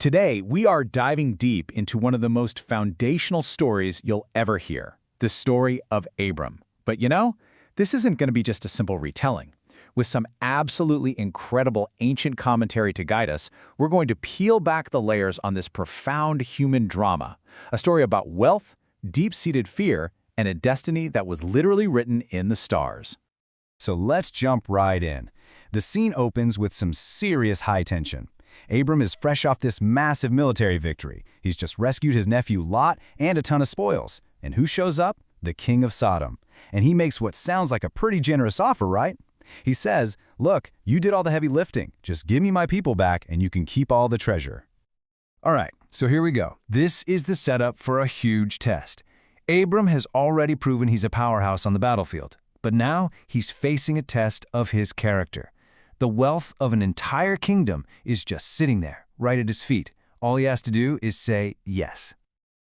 Today, we are diving deep into one of the most foundational stories you'll ever hear, the story of Abram. But this isn't going to be just a simple retelling. With some absolutely incredible ancient commentary to guide us, we're going to peel back the layers on this profound human drama, a story about wealth, deep-seated fear, and a destiny that was literally written in the stars. So let's jump right in. The scene opens with some serious high tension. Abram is fresh off this massive military victory. He's just rescued his nephew Lot and a ton of spoils. And who shows up? The king of Sodom. And he makes what sounds like a pretty generous offer, right? He says, "Look, you did all the heavy lifting. Just give me my people back and you can keep all the treasure." All right, so here we go. This is the setup for a huge test. Abram has already proven he's a powerhouse on the battlefield, but now he's facing a test of his character. The wealth of an entire kingdom is just sitting there, right at his feet. All he has to do is say yes.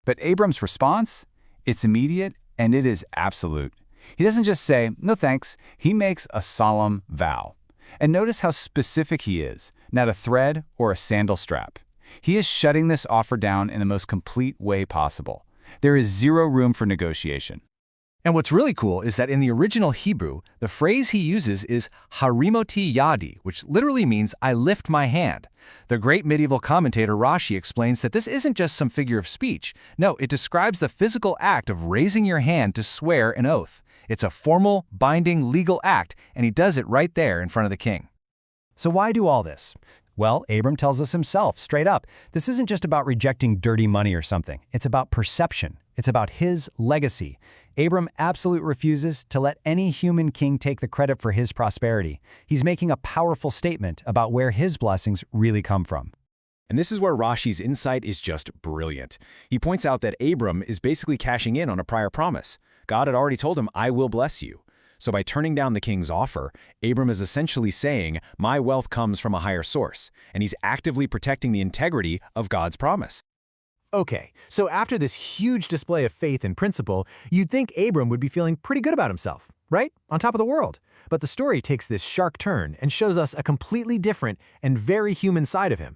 But Abram's response? It's immediate and it is absolute. He doesn't just say, "No thanks." He makes a solemn vow. And notice how specific he is, not a thread or a sandal strap. He is shutting this offer down in the most complete way possible. There is zero room for negotiation. And what's really cool is that in the original Hebrew, the phrase he uses is harimoti yadi, which literally means "I lift my hand." The great medieval commentator Rashi explains that this isn't just some figure of speech. No, it describes the physical act of raising your hand to swear an oath. It's a formal, binding, legal act, and he does it right there in front of the king. So why do all this? Well, Abram tells us himself, straight up, this isn't just about rejecting dirty money or something. It's about perception. It's about his legacy. Abram absolutely refuses to let any human king take the credit for his prosperity. He's making a powerful statement about where his blessings really come from. And this is where Rashi's insight is just brilliant. He points out that Abram is basically cashing in on a prior promise. God had already told him, "I will bless you." So by turning down the king's offer, Abram is essentially saying, my wealth comes from a higher source, and he's actively protecting the integrity of God's promise. Okay, so after this huge display of faith and principle, you'd think Abram would be feeling pretty good about himself, right? On top of the world. But the story takes this sharp turn and shows us a completely different and very human side of him.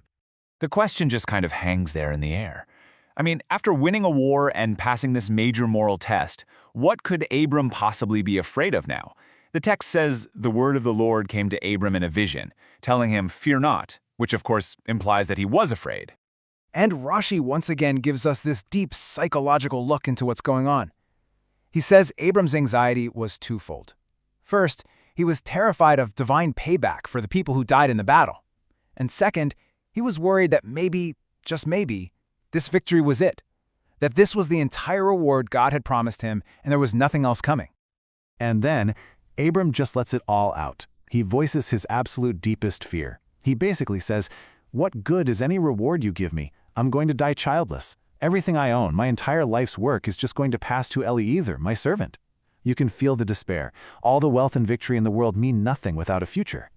The question just kind of hangs there in the air. I mean, after winning a war and passing this major moral test, what could Abram possibly be afraid of now? The text says the word of the Lord came to Abram in a vision, telling him, "Fear not," which of course implies that he was afraid. And Rashi once again gives us this deep psychological look into what's going on. He says Abram's anxiety was twofold. First, he was terrified of divine payback for the people who died in the battle. And second, he was worried that maybe, just maybe, this victory was it. That this was the entire reward God had promised him and there was nothing else coming. And then, Abram just lets it all out. He voices his absolute deepest fear. He basically says, "What good is any reward you give me? I'm going to die childless. Everything I own, my entire life's work is just going to pass to Eliezer, my servant." You can feel the despair. All the wealth and victory in the world mean nothing without a future.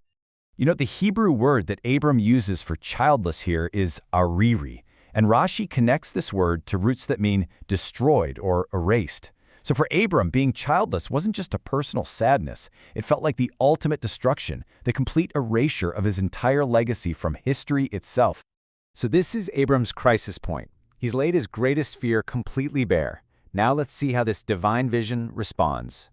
The Hebrew word that Abram uses for childless here is ariri. And Rashi connects this word to roots that mean destroyed or erased. So for Abram, being childless wasn't just a personal sadness. It felt like the ultimate destruction, the complete erasure of his entire legacy from history itself. So this is Abram's crisis point. He's laid his greatest fear completely bare. Now let's see how this divine vision responds.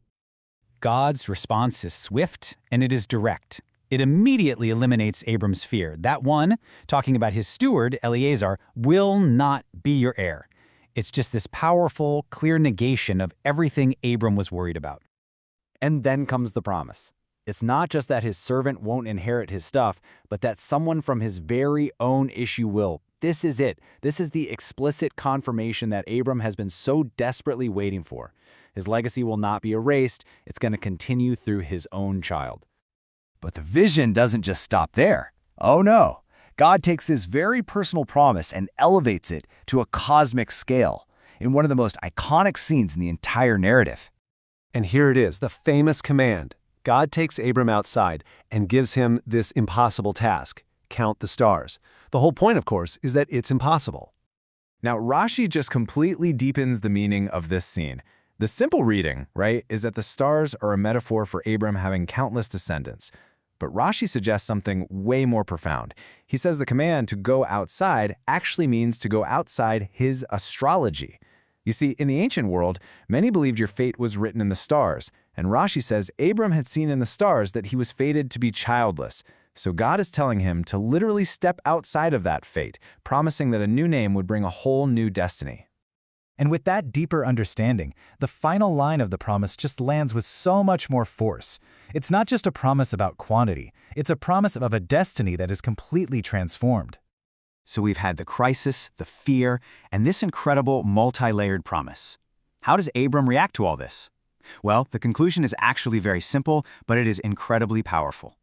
God's response is swift and it is direct. It immediately eliminates Abram's fear. That one, talking about his steward, Eliezer, will not be your heir. It's just this powerful, clear negation of everything Abram was worried about. And then comes the promise. It's not just that his servant won't inherit his stuff, but that someone from his very own issue will. This is it. This is the explicit confirmation that Abram has been so desperately waiting for. His legacy will not be erased. It's going to continue through his own child. But the vision doesn't just stop there. Oh no. God takes this very personal promise and elevates it to a cosmic scale in one of the most iconic scenes in the entire narrative. And here it is, the famous command. God takes Abram outside and gives him this impossible task, count the stars. The whole point, of course, is that it's impossible. Now, Rashi just completely deepens the meaning of this scene. The simple reading, right, is that the stars are a metaphor for Abram having countless descendants. But Rashi suggests something way more profound. He says the command to go outside actually means to go outside his astrology. You see, in the ancient world, many believed your fate was written in the stars, and Rashi says Abram had seen in the stars that he was fated to be childless. So God is telling him to literally step outside of that fate, promising that a new name would bring a whole new destiny. And with that deeper understanding, the final line of the promise just lands with so much more force. It's not just a promise about quantity, it's a promise of a destiny that is completely transformed. So we've had the crisis, the fear, and this incredible multi-layered promise. How does Abram react to all this? Well, the conclusion is actually very simple, but it is incredibly powerful.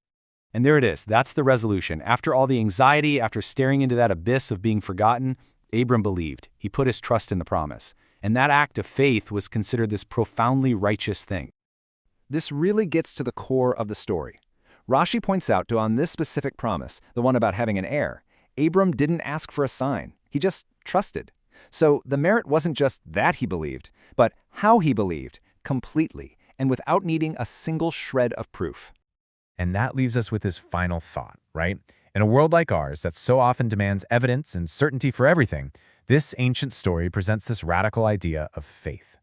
And there it is. That's the resolution. After all the anxiety, after staring into that abyss of being forgotten, Abram believed. He put his trust in the promise. And that act of faith was considered this profoundly righteous thing. This really gets to the core of the story. Rashi points out on this specific promise, the one about having an heir, Abram didn't ask for a sign. He just trusted. So the merit wasn't just that he believed, but how he believed, completely, and without needing a single shred of proof. And that leaves us with his final thought, right? In a world like ours that so often demands evidence and certainty for everything, this ancient story presents this radical idea of faith.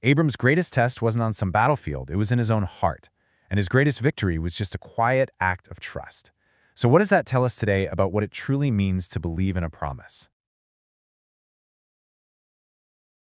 Abram's greatest test wasn't on some battlefield, it was in his own heart. And his greatest victory was just a quiet act of trust. So what does that tell us today about what it truly means to believe in a promise?